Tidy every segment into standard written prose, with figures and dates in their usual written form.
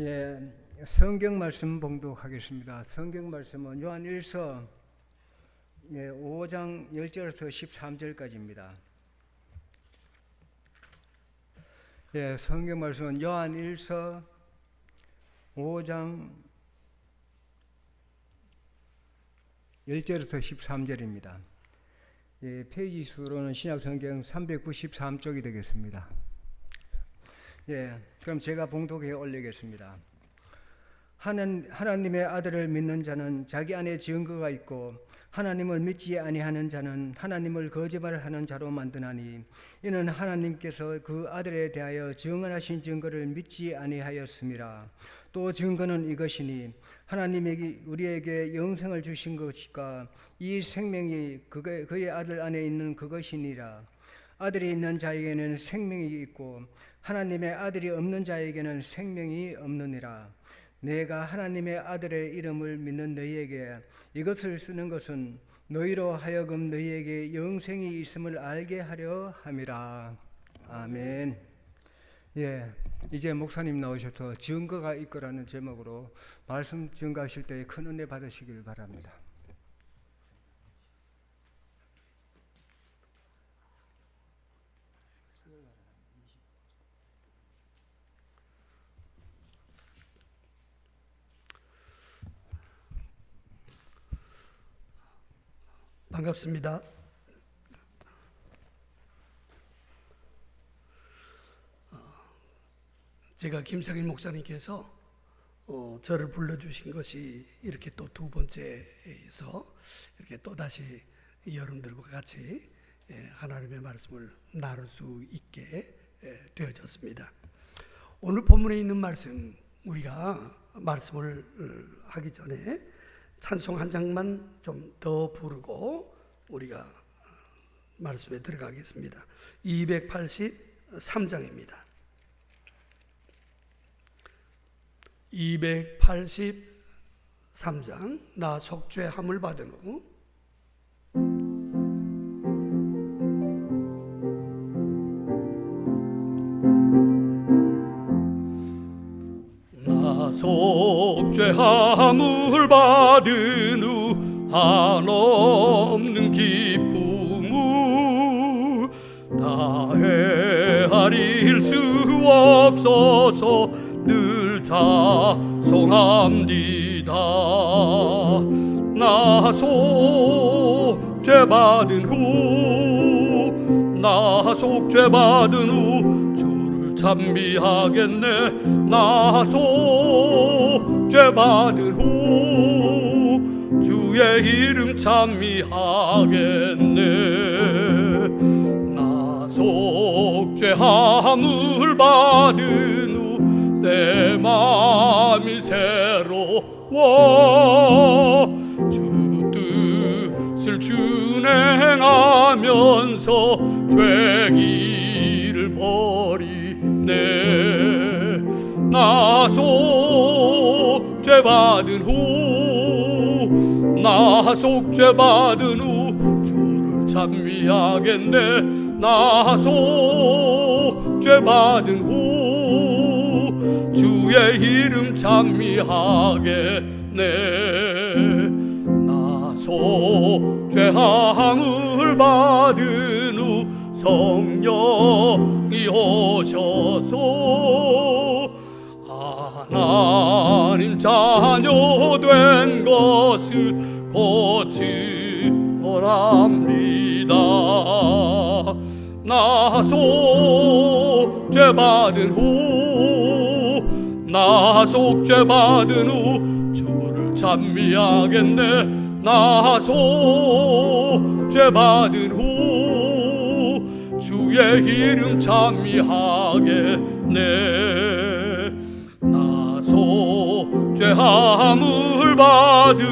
예, 성경 말씀 봉독하겠습니다. 성경 말씀은 요한 1서 5장 10절부터 13절까지입니다. 예, 성경 말씀은 요한 1서 5장 10절부터 13절입니다. 예, 페이지 수로는 신약 성경 393쪽이 되겠습니다. 예, 그럼 제가 봉독해 올리겠습니다. 하나님의 아들을 믿는 자는 자기 안에 증거가 있고 하나님을 믿지 아니하는 자는 하나님을 거짓말하는 자로 만드나니 이는 하나님께서 그 아들에 대하여 증언하신 증거를 믿지 아니하였음이라. 또 증거는 이것이니 하나님이 우리에게 영생을 주신 것이까 이 생명이 그의 아들 안에 있는 그것이니라. 아들이 있는 자에게는 생명이 있고 하나님의 아들이 없는 자에게는 생명이 없느니라. 내가 하나님의 아들의 이름을 믿는 너희에게 이것을 쓰는 것은 너희로 하여금 너희에게 영생이 있음을 알게 하려 함이라. 아멘. 예, 이제 목사님 나오셔서 증거가 있거라는 제목으로 말씀 증거하실 때 큰 은혜 받으시길 바랍니다. 반갑습니다. 제가 김상인 목사님께서 저를 불러주신 것이 이렇게 또 두 번째에서 이렇게 또 다시 여러분들과 같이 하나님의 말씀을 나눌 수 있게 되어졌습니다. 오늘 본문에 있는 말씀, 우리가 말씀을 하기 전에 찬송 한 장만 좀 더 부르고 우리가 말씀에 들어가겠습니다. 283장입니다. 283장 나 속죄함을 받은 후 나 속죄함을 받은 후 한없는 기쁨을 다 헤아릴 수 없어서 늘 찬송합니다. 나 속죄받은 후 나 속죄받은 후 주를 찬미하겠네. 나 속죄받은 후 주의 이름 찬미하겠네. 나 속죄함을 받은 후 내 마음이 새로워 주 뜻을 준행하면서 죄기를 버리네. 나 속죄받은 후 나 속죄받은 후 주를 찬미하겠네. 나 속죄받은 후 주의 이름 찬미하겠네. 나 속죄함을 받은 후 성령이 오셔서 하나님 자녀 된 것을 고치더랍니다. 나 속죄받은 후 나 속죄받은 후 주를 찬미하겠네. 나 속죄받은 후 주의 이름 찬미하겠네. 나 속죄함을 받은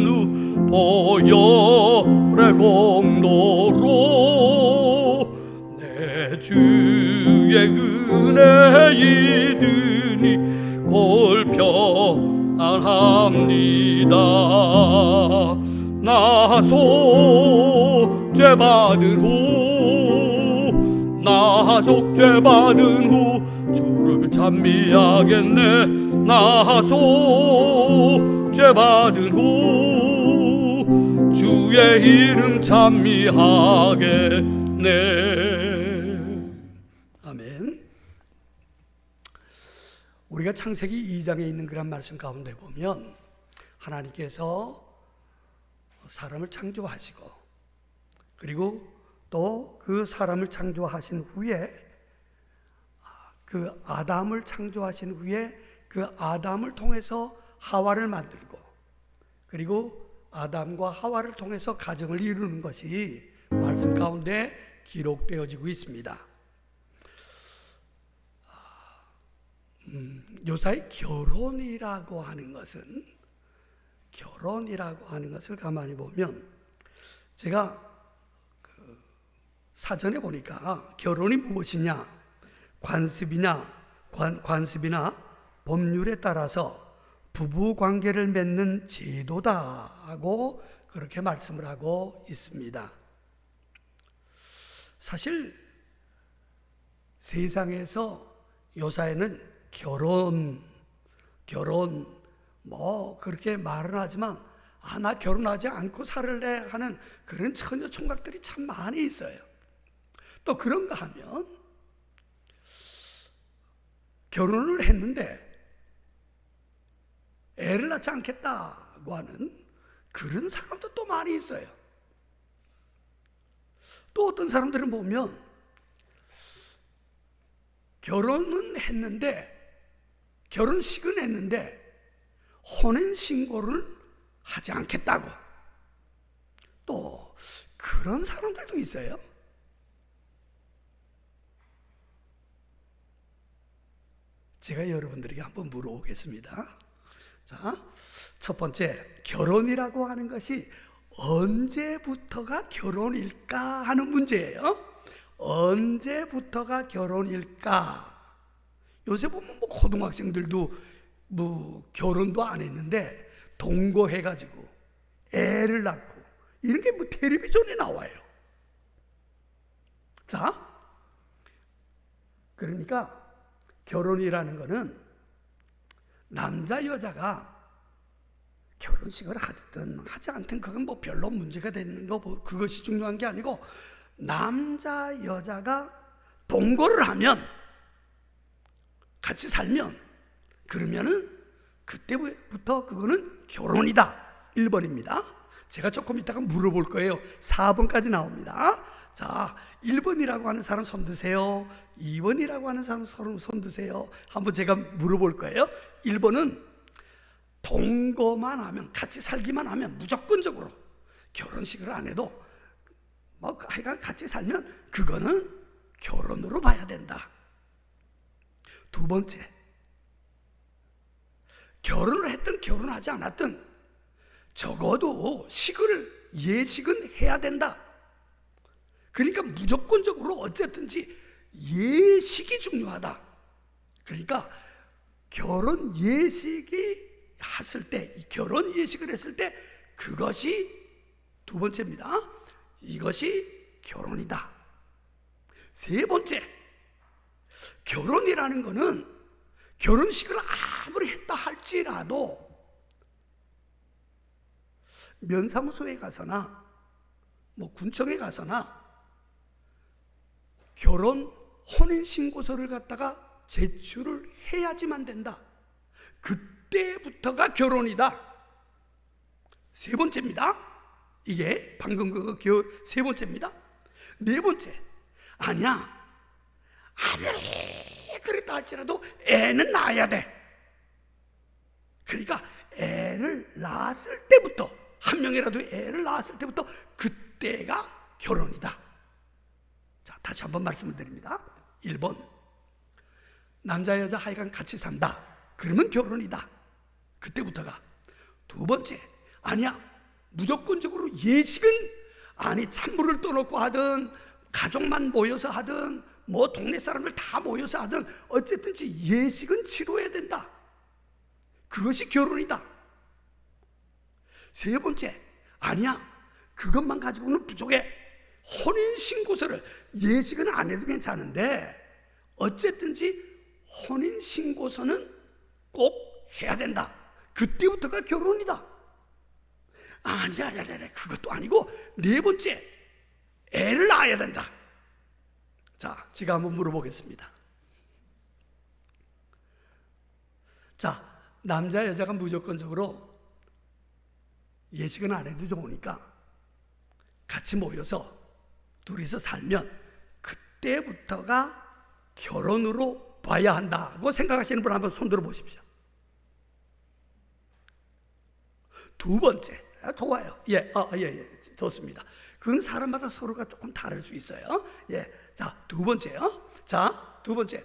후 보혈의 공로로 내 주의 은혜 이드니 올 평안합니다. 나 속죄받은 후 나 속죄받은 후 주를 찬미하겠네. 나소 죄 받은 후 주의 이름 찬미하겠네. 아멘. 우리가 창세기 2장에 있는 그런 말씀 가운데 보면 하나님께서 사람을 창조하시고, 그리고 또 그 사람을 창조하신 후에, 그 아담을 창조하신 후에 그 아담을 통해서 하와를 만들고, 그리고 아담과 하와를 통해서 가정을 이루는 것이 말씀 가운데 기록되어지고 있습니다. 요사이 결혼이라고 하는 것을 가만히 보면, 제가 사전에 보니까 결혼이 무엇이냐, 관습이나 법률에 따라서 부부 관계를 맺는 제도다고 그렇게 말씀을 하고 있습니다. 사실 세상에서 요사이는 결혼 그렇게 말은 하지만 나 결혼하지 않고 살을래 하는 그런 처녀 총각들이 참 많이 있어요. 또 그런가 하면 결혼을 했는데 애를 낳지 않겠다고 하는 그런 사람도 또 많이 있어요. 또 어떤 사람들은 보면 결혼식은 했는데 혼인신고를 하지 않겠다고, 또 그런 사람들도 있어요. 제가 여러분들에게 한번 물어보겠습니다. 자, 첫 번째, 결혼이라고 하는 것이 언제부터가 결혼일까 하는 문제예요. 언제부터가 결혼일까? 요새 보면 고등학생들도 결혼도 안 했는데 동거해가지고 애를 낳고 이런 게 텔레비전에 나와요. 자, 그러니까 결혼이라는 거는 남자 여자가 결혼식을 하든 하지 않든 그건 별로 문제가 되는 거, 그것이 중요한 게 아니고, 남자 여자가 동거를 하면, 같이 살면, 그러면은 그때부터 그거는 결혼이다. 1번입니다. 제가 조금 이따가 물어볼 거예요. 4번까지 나옵니다. 자, 1번이라고 하는 사람 손 드세요. 2번이라고 하는 사람 손 드세요. 한번 제가 물어볼 거예요. 1번은 동거만 하면, 같이 살기만 하면 무조건적으로, 결혼식을 안 해도 하여간 같이 살면 그거는 결혼으로 봐야 된다. 2번째, 결혼을 했든 결혼하지 않았든 적어도 예식은 해야 된다. 그러니까 무조건적으로 어쨌든지 예식이 중요하다. 그러니까 결혼 예식을 했을 때 그것이 2번째입니다. 이것이 결혼이다. 3번째, 결혼이라는 거는 결혼식을 아무리 했다 할지라도 면사무소에 가서나 군청에 가서나 혼인신고서를 갖다가 제출을 해야지만 된다. 그때부터가 결혼이다. 3번째입니다. 이게 방금 그거 3번째입니다. 4번째, 아니야, 아무리 그랬다 할지라도 애는 낳아야 돼. 그러니까 애를 낳았을 때부터, 한 명이라도 애를 낳았을 때부터 그때가 결혼이다. 자, 다시 한번 말씀을 드립니다. 1번, 남자 여자 하여간 같이 산다. 그러면 결혼이다. 그때부터가. 2번째, 아니야, 무조건적으로 예식은, 찬물을 떠놓고 하든 가족만 모여서 하든 동네 사람들 다 모여서 하든 어쨌든지 예식은 치러야 된다. 그것이 결혼이다. 3번째, 아니야, 그것만 가지고는 부족해. 혼인신고서를, 예식은 안 해도 괜찮은데 어쨌든지 혼인신고서는 꼭 해야 된다. 그때부터가 결혼이다. 아니야, 그것도 아니고 네 번째, 애를 낳아야 된다. 자, 제가 한번 물어보겠습니다. 자, 남자 여자가 무조건적으로 예식은 안 해도 좋으니까 같이 모여서 둘이서 살면 그때부터가 결혼으로 봐야 한다고 생각하시는 분 한번 손들어 보십시오. 두 번째, 좋아요. 예, 좋습니다. 그건 사람마다 서로가 조금 다를 수 있어요. 예, 자, 두 번째요. 자, 두 번째,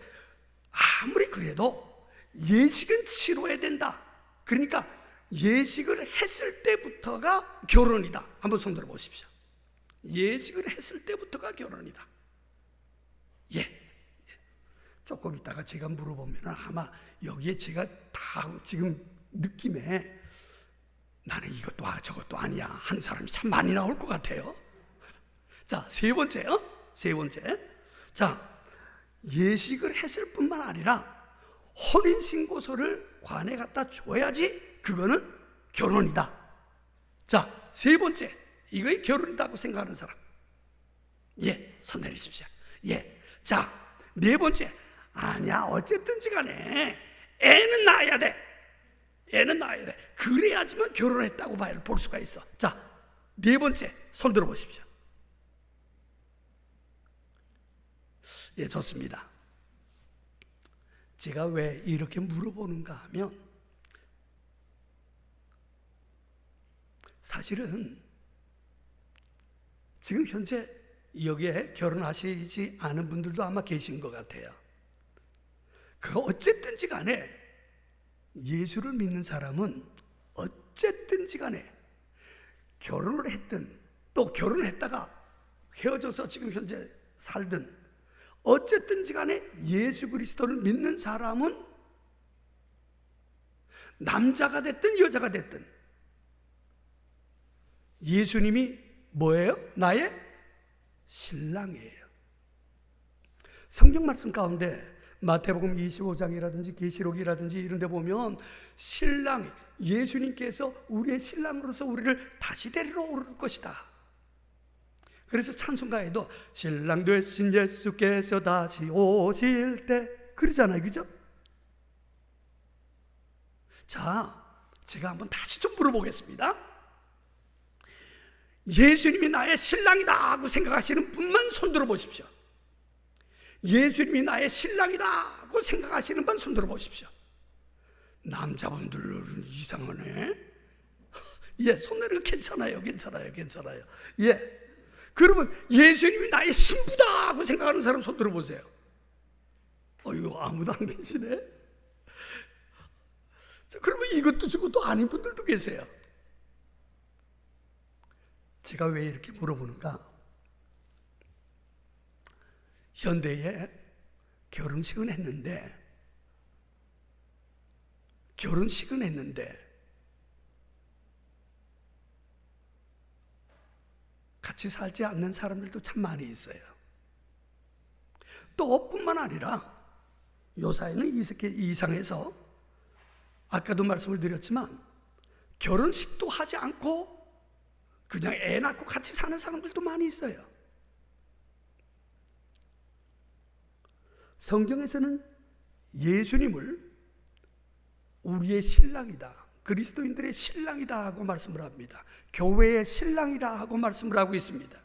아무리 그래도 예식은 치러야 된다. 그러니까 예식을 했을 때부터가 결혼이다. 한번 손들어 보십시오. 예식을 했을 때부터가 결혼이다. 예. 조금 있다가 제가 물어보면 아마 여기에 제가 다 지금 느낌에 나는 이것도 저것도 아니야 하는 사람이 참 많이 나올 것 같아요. 자, 세 번째요. 세 번째. 자, 예식을 했을 뿐만 아니라 혼인신고서를 관에 갖다 줘야지 그거는 결혼이다. 자, 세 번째, 이거이 결혼이라고 생각하는 사람, 예, 손 내리십시오. 예, 자, 네 번째, 아니야, 어쨌든지 간에 애는 낳아야 돼. 애는 낳아야 돼. 그래야지만 결혼했다고 볼 수가 있어. 자, 네 번째, 손 들어 보십시오. 예, 좋습니다. 제가 왜 이렇게 물어보는가 하면 사실은 지금 현재 여기에 결혼하시지 않은 분들도 아마 계신 것 같아요. 그 어쨌든지 간에 예수를 믿는 사람은 어쨌든지 간에 결혼을 했든 또 결혼했다가 헤어져서 지금 현재 살든 어쨌든지 간에 예수 그리스도를 믿는 사람은 남자가 됐든 여자가 됐든 예수님이 뭐예요? 나의 신랑이에요. 성경 말씀 가운데 마태복음 25장이라든지 계시록이라든지 이런 데 보면 신랑, 예수님께서 우리의 신랑으로서 우리를 다시 데리러 오를 것이다. 그래서 찬송가에도 신랑 되신 예수께서 다시 오실 때 그러잖아요. 그죠? 자, 제가 한번 다시 좀 물어보겠습니다. 예수님이 나의 신랑이다 하고 생각하시는 분만 손들어 보십시오. 예수님이 나의 신랑이라고 생각하시는 분 손들어 보십시오. 남자분들은 이상하네. 예, 손 내리고 괜찮아요. 예, 그러면 예수님이 나의 신부다 하고 생각하는 사람 손 들어보세요. 이거 아무도 안 계시네. 자, 그러면 이것도 저것도 아닌 분들도 계세요. 제가 왜 이렇게 물어보는가? 현대에 결혼식은 했는데 같이 살지 않는 사람들도 참 많이 있어요. 또 뿐만 아니라 요사이는 이상해서 아까도 말씀을 드렸지만 결혼식도 하지 않고 그냥 애 낳고 같이 사는 사람들도 많이 있어요. 성경에서는 예수님을 우리의 신랑이다, 그리스도인들의 신랑이다 하고 말씀을 합니다. 교회의 신랑이다 하고 말씀을 하고 있습니다.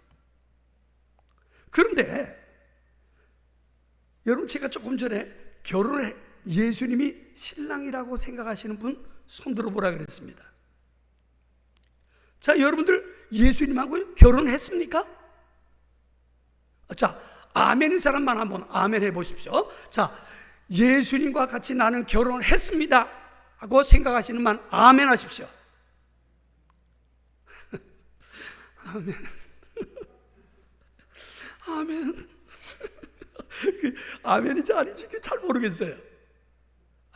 그런데 여러분, 제가 조금 전에 결혼을 예수님이 신랑이라고 생각하시는 분 손들어 보라 그랬습니다. 자, 여러분들 예수님하고 결혼했습니까? 자, 아멘인 사람만 한번 아멘 해보십시오. 자, 예수님과 같이 나는 결혼을 했습니다 하고 생각하시는 분 아멘 하십시오. 아멘. 아멘. 아멘인지 아닌지 잘 모르겠어요.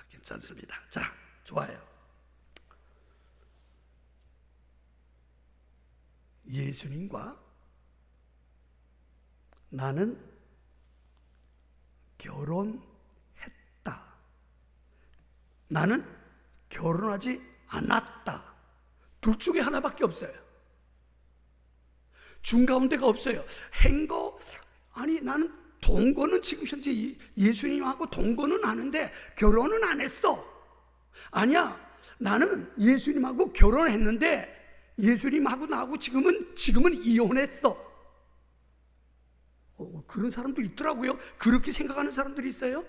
괜찮습니다. 자, 좋아요. 예수님과 나는 결혼했다. 나는 결혼하지 않았다. 둘 중에 하나밖에 없어요. 중가운데가 없어요. 행거, 아니 나는 동거는 지금 현재 예수님하고 동거는 하는데 결혼은 안 했어. 아니야, 나는 예수님하고 결혼했는데 예수님하고 나하고 지금은 이혼했어. 그런 사람도 있더라고요. 그렇게 생각하는 사람들이 있어요.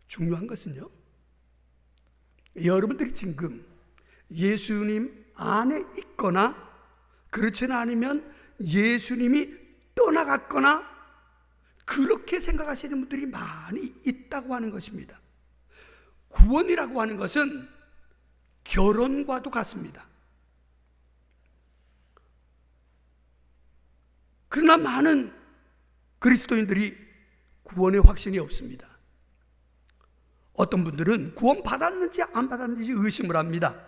중요한 것은요, 여러분들이 지금 예수님 안에 있거나 그렇지는 않으면 예수님이 떠나갔거나 그렇게 생각하시는 분들이 많이 있다고 하는 것입니다. 구원이라고 하는 것은 결혼과도 같습니다. 그러나 많은 그리스도인들이 구원의 확신이 없습니다. 어떤 분들은 구원 받았는지 안 받았는지 의심을 합니다.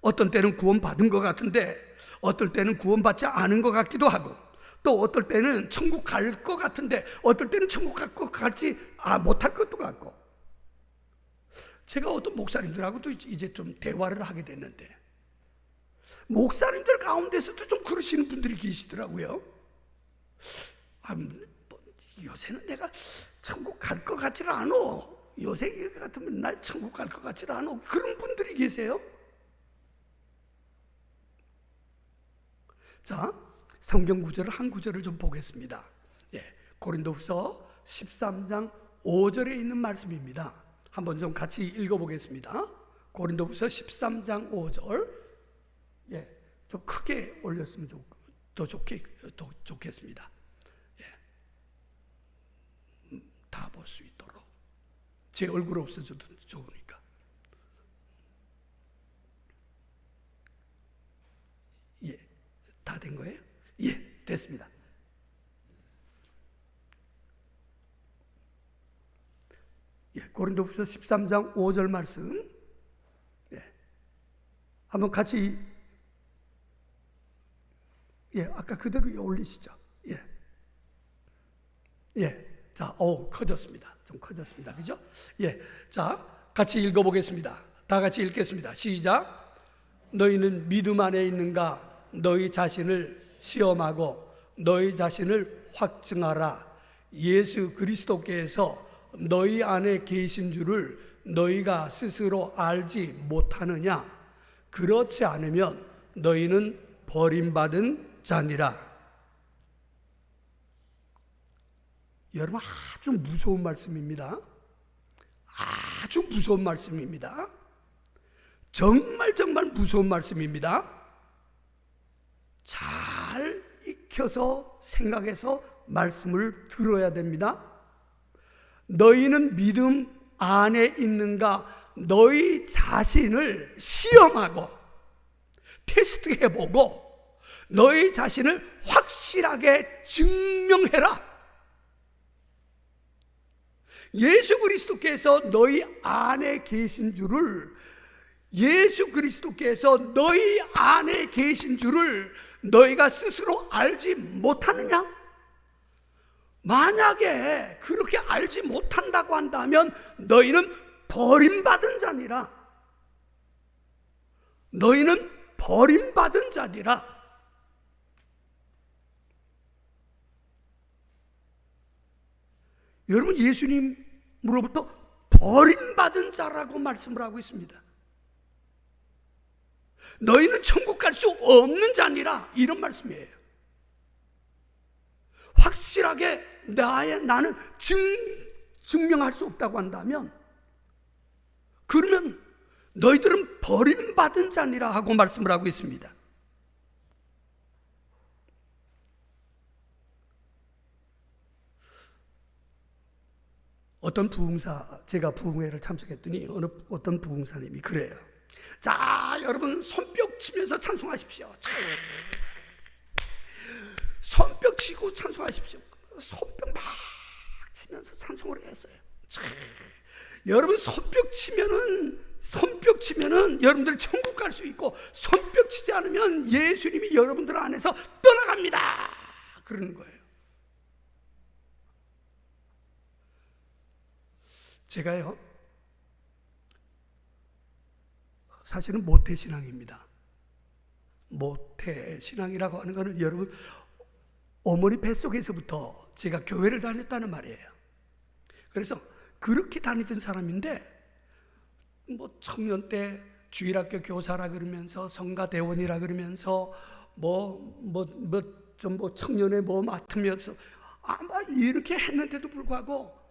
어떤 때는 구원 받은 것 같은데 어떨 때는 구원 받지 않은 것 같기도 하고, 또 어떨 때는 천국 갈 것 같은데 어떨 때는 천국 갈지 못할 것도 같고. 제가 어떤 목사님들하고도 이제 좀 대화를 하게 됐는데 목사님들 가운데서도 좀 그러시는 분들이 계시더라고요. 요새는 내가 천국 갈 것 같지는 않아. 요새 같으면 나 천국 갈 것 같지는 않아. 그런 분들이 계세요. 자, 성경 구절을 한 구절을 좀 보겠습니다. 고린도후서 13장 5절에 있는 말씀입니다. 한번 좀 같이 읽어보겠습니다. 고린도후서 13장 5절. 좀 크게 올렸으면 더 좋겠습니다. 다 볼 수 있도록. 제 얼굴 없어져도 좋으니까. 다 된 거예요? 됐습니다. 고린도후서 13장 5절 말씀. 한번 같이 아까 그대로 올리시죠. 자, 커졌습니다. 좀 커졌습니다. 그죠? 자, 같이 읽어보겠습니다. 다 같이 읽겠습니다. 시작. 너희는 믿음 안에 있는가? 너희 자신을 시험하고 너희 자신을 확증하라. 예수 그리스도께서 너희 안에 계신 줄을 너희가 스스로 알지 못하느냐? 그렇지 않으면 너희는 버림받은 자니라. 여러분, 아주 무서운 말씀입니다. 아주 무서운 말씀입니다. 정말 무서운 말씀입니다. 잘 익혀서 생각해서 말씀을 들어야 됩니다. 너희는 믿음 안에 있는가? 너희 자신을 시험하고 테스트해보고 너희 자신을 확실하게 증명해라. 예수 그리스도께서 너희 안에 계신 줄을, 예수 그리스도께서 너희 안에 계신 줄을 너희가 스스로 알지 못하느냐? 만약에 그렇게 알지 못한다고 한다면 너희는 버림받은 자니라. 너희는 버림받은 자니라. 여러분, 예수님으로부터 버림받은 자라고 말씀을 하고 있습니다. 너희는 천국 갈 수 없는 자니라, 이런 말씀이에요. 확실하게 나는 증명할 수 없다고 한다면, 그러면 너희들은 버림받은 자니라 하고 말씀을 하고 있습니다. 어떤 부흥사, 제가 부흥회를 참석했더니 어떤 부흥사님이 그래요. 자, 여러분 손뼉 치면서 찬송하십시오. 손뼉 치고 찬송하십시오. 손뼉 막 치면서 찬송을 했어요. 여러분 손뼉 치면은 여러분들 천국 갈 수 있고, 손뼉 치지 않으면 예수님이 여러분들 안에서 떠나갑니다. 그러는 거예요. 제가요, 사실은 모태신앙입니다. 모태신앙이라고 하는 것은 여러분, 어머니 뱃속에서부터 제가 교회를 다녔다는 말이에요. 그래서 그렇게 다니던 사람인데, 뭐 청년 때 주일학교 교사라 그러면서 성가대원이라 그러면서 청년회 뭐 맡으면서 아마 이렇게 했는데도 불구하고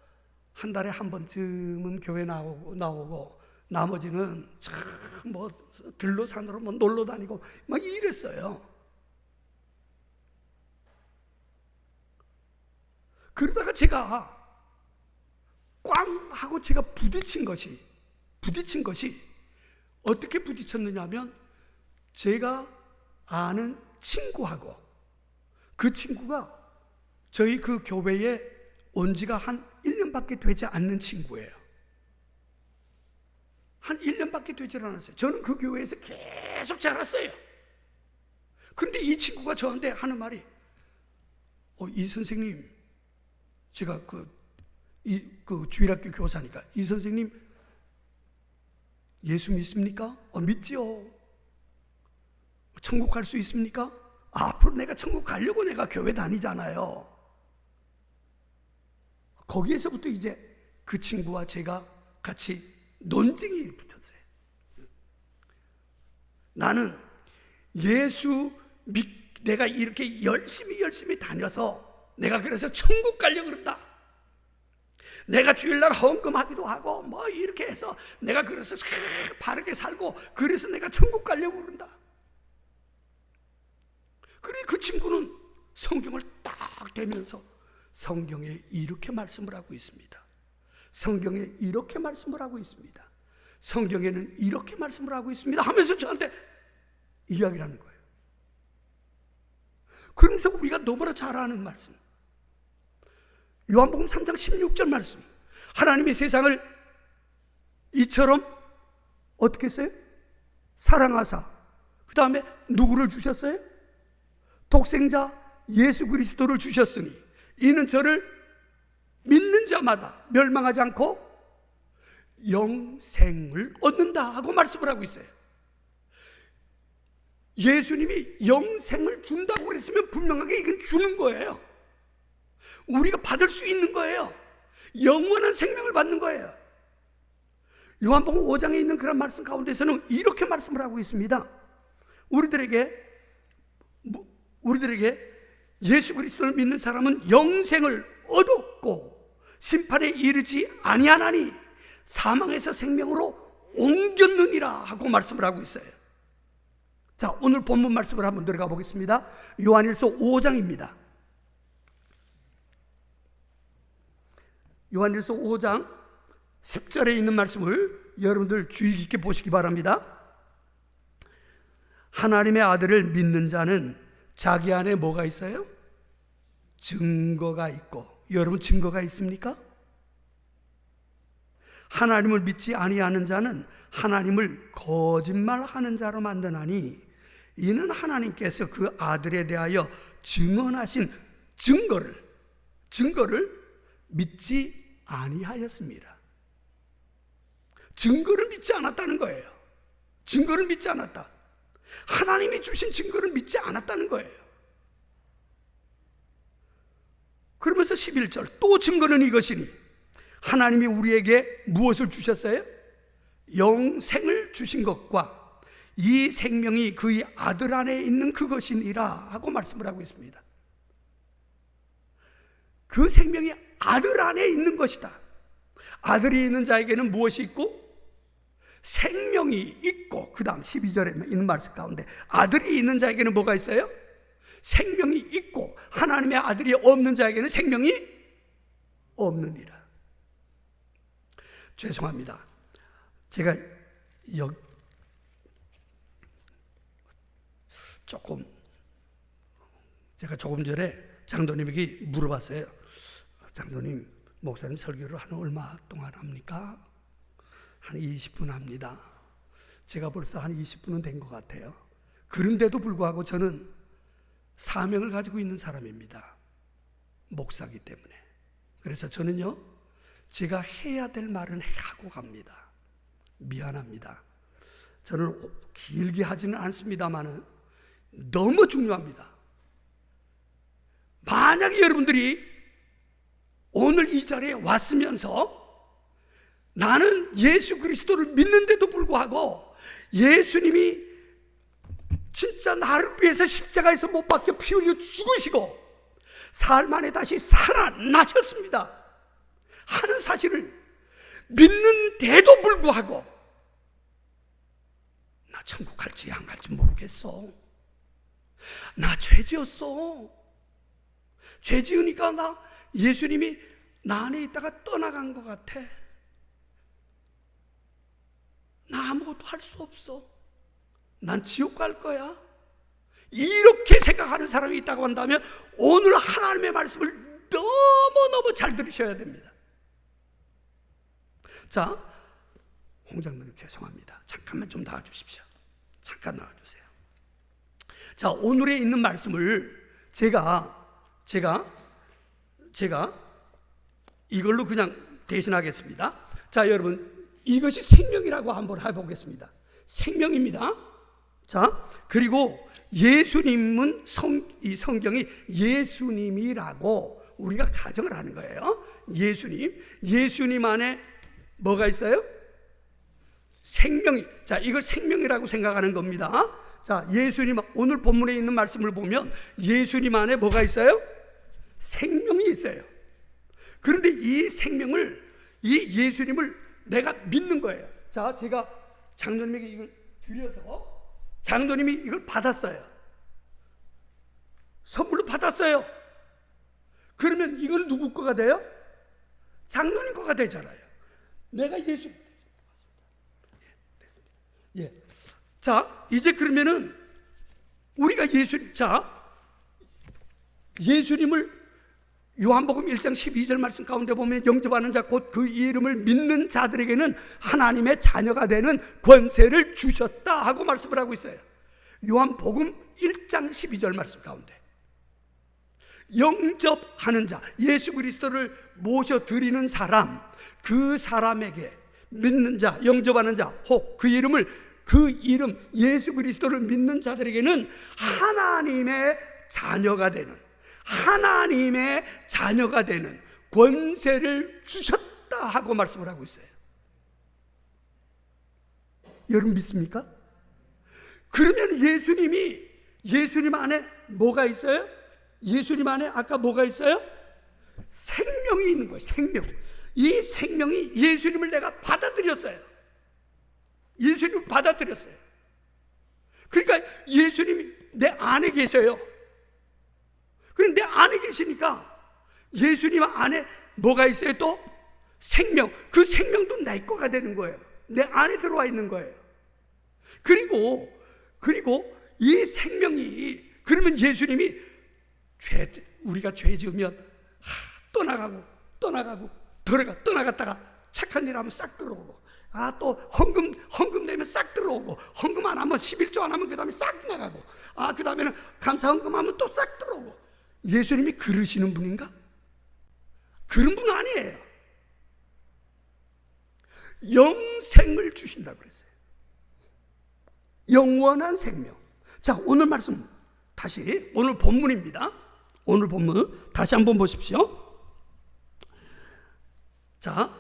한 달에 한 번쯤은 교회 나오고 나머지는 참 뭐 들로 산으로 뭐 놀러 다니고 막 이랬어요. 그러다가 제가 꽝 하고 제가 부딪힌 것이 어떻게 부딪혔느냐 하면, 제가 아는 친구하고, 그 친구가 저희 그 교회에 온 지가 한 1년밖에 되지 않는 친구예요. 한 1년밖에 되지 않았어요. 저는 그 교회에서 계속 자랐어요. 그런데 이 친구가 저한테 하는 말이, 이 선생님, 제가 그 주일학교 교사니까, 이 선생님 예수 믿습니까? 믿지요. 천국 갈 수 있습니까? 앞으로 내가 천국 가려고 내가 교회 다니잖아요. 거기에서부터 이제 그 친구와 제가 같이 논쟁이 붙었어요. 나는 내가 이렇게 열심히 다녀서 내가 그래서 천국 가려고 그런다. 내가 주일날 헌금하기도 하고 뭐 이렇게 해서 내가 그래서 바르게 살고 그래서 내가 천국 가려고 그런다. 그래, 그 친구는 성경을 딱 대면서 성경에 이렇게 말씀을 하고 있습니다. 성경에 이렇게 말씀을 하고 있습니다. 성경에는 이렇게 말씀을 하고 있습니다 하면서 저한테 이야기를 하는 거예요. 그러면서 우리가 너무나 잘 아는 말씀, 요한복음 3장 16절 말씀, 하나님이 세상을 이처럼 어떻게 했어요? 사랑하사, 그 다음에 누구를 주셨어요? 독생자 예수 그리스도를 주셨으니 이는 저를 믿는 자마다 멸망하지 않고 영생을 얻는다 하고 말씀을 하고 있어요. 예수님이 영생을 준다고 그랬으면 분명하게 이건 주는 거예요. 우리가 받을 수 있는 거예요. 영원한 생명을 받는 거예요. 요한복음 5장에 있는 그런 말씀 가운데서는 이렇게 말씀을 하고 있습니다. 우리들에게 예수 그리스도를 믿는 사람은 영생을 얻었고 심판에 이르지 아니하나니 사망에서 생명으로 옮겼느니라 하고 말씀을 하고 있어요. 자, 오늘 본문 말씀을 한번 들어가 보겠습니다. 요한일서 5장입니다. 요한일서 5장 10절에 있는 말씀을 여러분들 주의 깊게 보시기 바랍니다. 하나님의 아들을 믿는 자는 자기 안에 뭐가 있어요? 증거가 있고. 여러분 증거가 있습니까? 하나님을 믿지 아니하는 자는 하나님을 거짓말하는 자로 만드나니 이는 하나님께서 그 아들에 대하여 증언하신 증거를 믿지 아니하였습니다. 증거를 믿지 않았다는 거예요. 증거를 믿지 않았다. 하나님이 주신 증거를 믿지 않았다는 거예요. 그러면서 11절, 또 증거는 이것이니 하나님이 우리에게 무엇을 주셨어요? 영생을 주신 것과 이 생명이 그의 아들 안에 있는 그것이니라 하고 말씀을 하고 있습니다. 그 생명이 아들 안에 있는 것이다. 아들이 있는 자에게는 무엇이 있고? 생명이 있고, 그 다음 12절에 있는 말씀 가운데 아들이 있는 자에게는 뭐가 있어요? 생명이 있고, 하나님의 아들이 없는 자에게는 생명이 없느니라. 죄송합니다. 제가 조금 전에 장로님에게 물어봤어요. 장로님, 목사님 설교를 한 얼마 동안 합니까? 한 20분 합니다. 제가 벌써 한 20분은 된 것 같아요. 그런데도 불구하고 저는 사명을 가지고 있는 사람입니다. 목사기 때문에. 그래서 저는요, 제가 해야 될 말은 하고 갑니다. 미안합니다. 저는 길게 하지는 않습니다만 너무 중요합니다. 만약에 여러분들이 오늘 이 자리에 왔으면서 나는 예수 그리스도를 믿는데도 불구하고 예수님이 진짜 나를 위해서 십자가에서 못 박혀 피 흘려 죽으시고 사흘 만에 다시 살아나셨습니다 하는 사실을 믿는데도 불구하고 나 천국 갈지 안 갈지 모르겠어. 나 죄 지었어. 죄 지으니까 나 예수님이 나 안에 있다가 떠나간 것 같아. 나 아무것도 할 수 없어. 난 지옥 갈 거야. 이렇게 생각하는 사람이 있다고 한다면 오늘 하나님의 말씀을 너무너무 잘 들으셔야 됩니다. 자, 홍 장로님 죄송합니다. 잠깐만 좀 나와주십시오. 잠깐 나와주세요. 자, 오늘에 있는 말씀을 제가 이걸로 그냥 대신하겠습니다. 자, 여러분 이것이 생명이라고 한번 해보겠습니다. 생명입니다. 자, 그리고 예수님은 이 성경이 예수님이라고 우리가 가정을 하는 거예요. 예수님 안에 뭐가 있어요? 생명이. 자, 이걸 생명이라고 생각하는 겁니다. 자, 예수님 오늘 본문에 있는 말씀을 보면 예수님 안에 뭐가 있어요? 생명이 있어요. 그런데 이 생명을, 이 예수님을 내가 믿는 거예요. 자, 제가 장로님에게 이걸 드려서 장로님이 이걸 받았어요. 선물로 받았어요. 그러면 이건 누구 거가 돼요? 장로님 거가 되잖아요. 내가 예수 됐습니다. 예. 자, 이제 그러면은 우리가 예수님을 요한복음 1장 12절 말씀 가운데 보면 영접하는 자 곧 그 이름을 믿는 자들에게는 하나님의 자녀가 되는 권세를 주셨다 하고 말씀을 하고 있어요. 요한복음 1장 12절 말씀 가운데 영접하는 자, 예수 그리스도를 모셔드리는 사람, 그 사람에게 믿는 자, 영접하는 자, 혹 그 이름 예수 그리스도를 믿는 자들에게는 하나님의 자녀가 되는 권세를 주셨다 하고 말씀을 하고 있어요. 여러분 믿습니까? 그러면 예수님 안에 뭐가 있어요? 예수님 안에 아까 뭐가 있어요? 생명이 있는 거예요. 생명. 이 생명이 예수님을 내가 받아들였어요. 그러니까 예수님이 내 안에 계셔요. 그런데 내 안에 계시니까 예수님 안에 뭐가 있어요? 또 생명. 그 생명도 내 거가 되는 거예요. 내 안에 들어와 있는 거예요. 그리고 이 생명이, 그러면 예수님이 우리가 죄 지으면 떠나갔다가 착한 일 하면 싹 들어오고, 또 헌금 내면 싹 들어오고, 헌금 안 하면 11조 안 하면 그 다음에 싹 나가고, 그 다음에는 감사 헌금 하면 또 싹 들어오고. 예수님이 그러시는 분인가? 그런 분 아니에요. 영생을 주신다고 그랬어요. 영원한 생명. 자, 오늘 말씀 다시, 오늘 본문입니다. 오늘 본문 다시 한번 보십시오. 자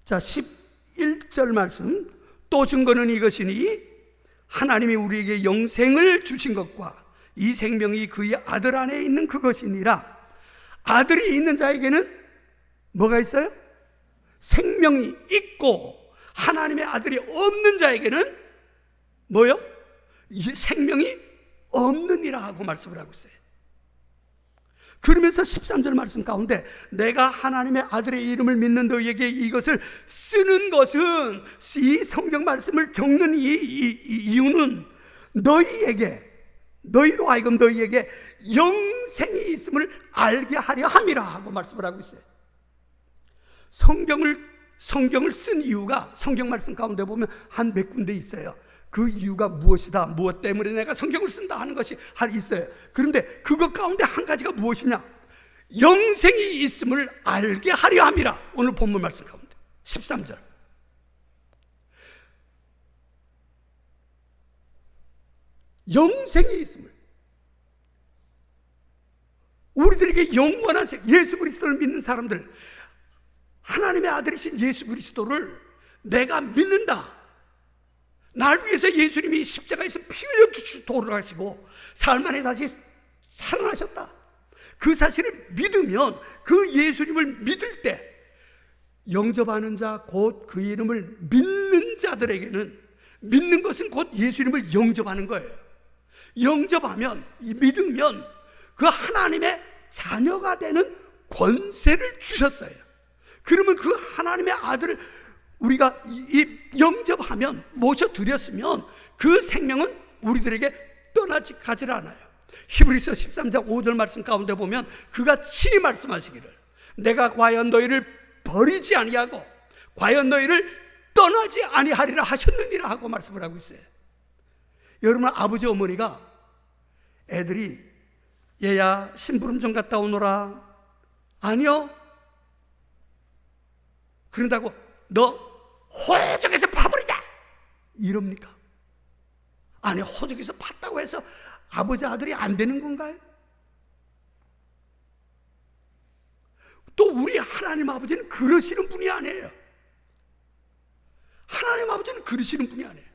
11절 말씀. 또 증거는 이것이니 하나님이 우리에게 영생을 주신 것과 이 생명이 그의 아들 안에 있는 그것이니라. 아들이 있는 자에게는 뭐가 있어요? 생명이 있고, 하나님의 아들이 없는 자에게는 뭐요? 생명이 없느니라 하고 말씀을 하고 있어요. 그러면서 13절 말씀 가운데 내가 하나님의 아들의 이름을 믿는 너희에게 이것을 쓰는 것은, 이 성경 말씀을 적는 이유는 너희로 하여금 너희에게 영생이 있음을 알게 하려 함이라 하고 말씀을 하고 있어요. 성경을 쓴 이유가 성경 말씀 가운데 보면 한 몇 군데 있어요. 그 이유가 무엇이다, 무엇 때문에 내가 성경을 쓴다 하는 것이 있어요. 그런데 그것 가운데 한 가지가 무엇이냐? 영생이 있음을 알게 하려 함이라. 오늘 본문 말씀 가운데 13절. 영생이 있음을, 우리들에게 영원한 예수 그리스도를 믿는 사람들, 하나님의 아들이신 예수 그리스도를 내가 믿는다. 날 위해서 예수님이 십자가에서 피 흘려 돌아가시고 사흘 만에 다시 살아나셨다. 그 사실을 믿으면, 그 예수님을 믿을 때 영접하는 자, 곧 그 이름을 믿는 자들에게는, 믿는 것은 곧 예수님을 영접하는 거예요. 영접하면, 믿으면 그 하나님의 자녀가 되는 권세를 주셨어요. 그러면 그 하나님의 아들을 우리가 영접하면, 모셔드렸으면 그 생명은 우리들에게 떠나지 가지를 않아요. 히브리서 13장 5절 말씀 가운데 보면 그가 친히 말씀하시기를, 내가 과연 너희를 버리지 아니하고 과연 너희를 떠나지 아니하리라 하셨느니라 하고 말씀을 하고 있어요. 여러분, 아버지 어머니가 애들이 얘야 심부름 좀 갔다 오너라, 아니요, 그런다고 너 호적에서 파버리자 이럽니까? 아니, 호적에서 팠다고 해서 아버지 아들이 안 되는 건가요? 또 우리 하나님 아버지는 그러시는 분이 아니에요. 하나님 아버지는 그러시는 분이 아니에요.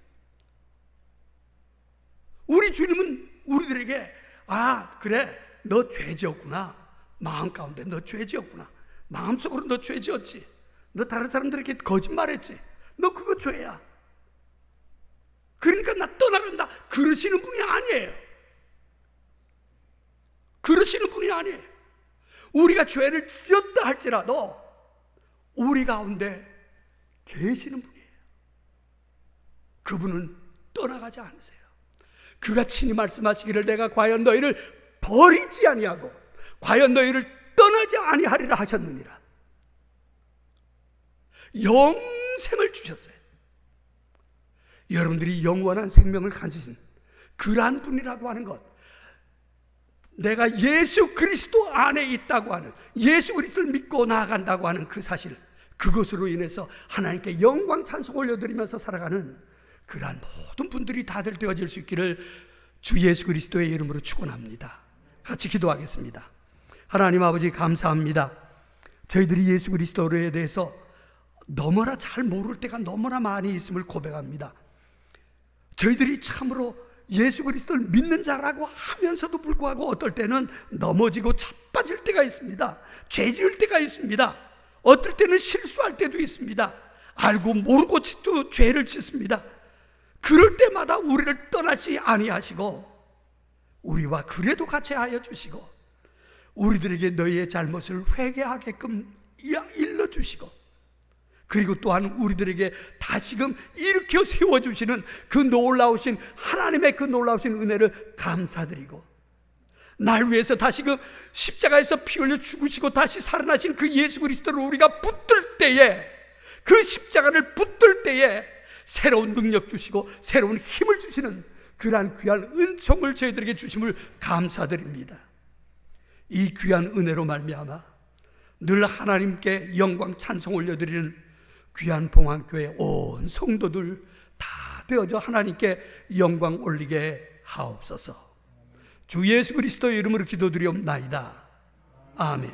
우리 주님은 우리들에게, 아 그래, 너 죄 지었구나, 마음 가운데 너 죄 지었구나, 마음속으로 너 죄 지었지, 너 다른 사람들에게 거짓말했지, 너 그거 죄야, 그러니까 나 떠나간다, 그러시는 분이 아니에요. 그러시는 분이 아니에요. 우리가 죄를 지었다 할지라도 우리 가운데 계시는 분이에요. 그분은 떠나가지 않으세요. 그가 친히 말씀하시기를, 내가 과연 너희를 버리지 아니하고 과연 너희를 떠나지 아니하리라 하셨느니라. 영생을 주셨어요. 여러분들이 영원한 생명을 가지신 그러한 분이라고 하는 것, 내가 예수 그리스도 안에 있다고 하는, 예수 그리스도를 믿고 나아간다고 하는 그 사실, 그것으로 인해서 하나님께 영광 찬송 올려드리면서 살아가는 그러한 모든 분들이 다들 되어질 수 있기를 주 예수 그리스도의 이름으로 축원합니다. 같이 기도하겠습니다. 하나님 아버지, 감사합니다. 저희들이 예수 그리스도에 대해서 너무나 잘 모를 때가 너무나 많이 있음을 고백합니다. 저희들이 참으로 예수 그리스도를 믿는 자라고 하면서도 불구하고 어떨 때는 넘어지고 자빠질 때가 있습니다. 죄 지을 때가 있습니다. 어떨 때는 실수할 때도 있습니다. 알고 모르고 또 죄를 짓습니다. 그럴 때마다 우리를 떠나지 아니하시고 우리와 그래도 같이 하여 주시고 우리들에게 너희의 잘못을 회개하게끔 일러주시고, 그리고 또한 우리들에게 다시금 일으켜 세워주시는 그 놀라우신 하나님의 그 놀라우신 은혜를 감사드리고, 날 위해서 다시금 십자가에서 피 흘려 죽으시고 다시 살아나신 그 예수 그리스도를 우리가 붙들 때에, 그 십자가를 붙들 때에 새로운 능력 주시고 새로운 힘을 주시는 그러한 귀한 은총을 저희들에게 주심을 감사드립니다. 이 귀한 은혜로 말미암아 늘 하나님께 영광 찬송 올려드리는 귀한 봉안교회 온 성도들 다 되어져 하나님께 영광 올리게 하옵소서. 주 예수 그리스도의 이름으로 기도드리옵나이다. 아멘.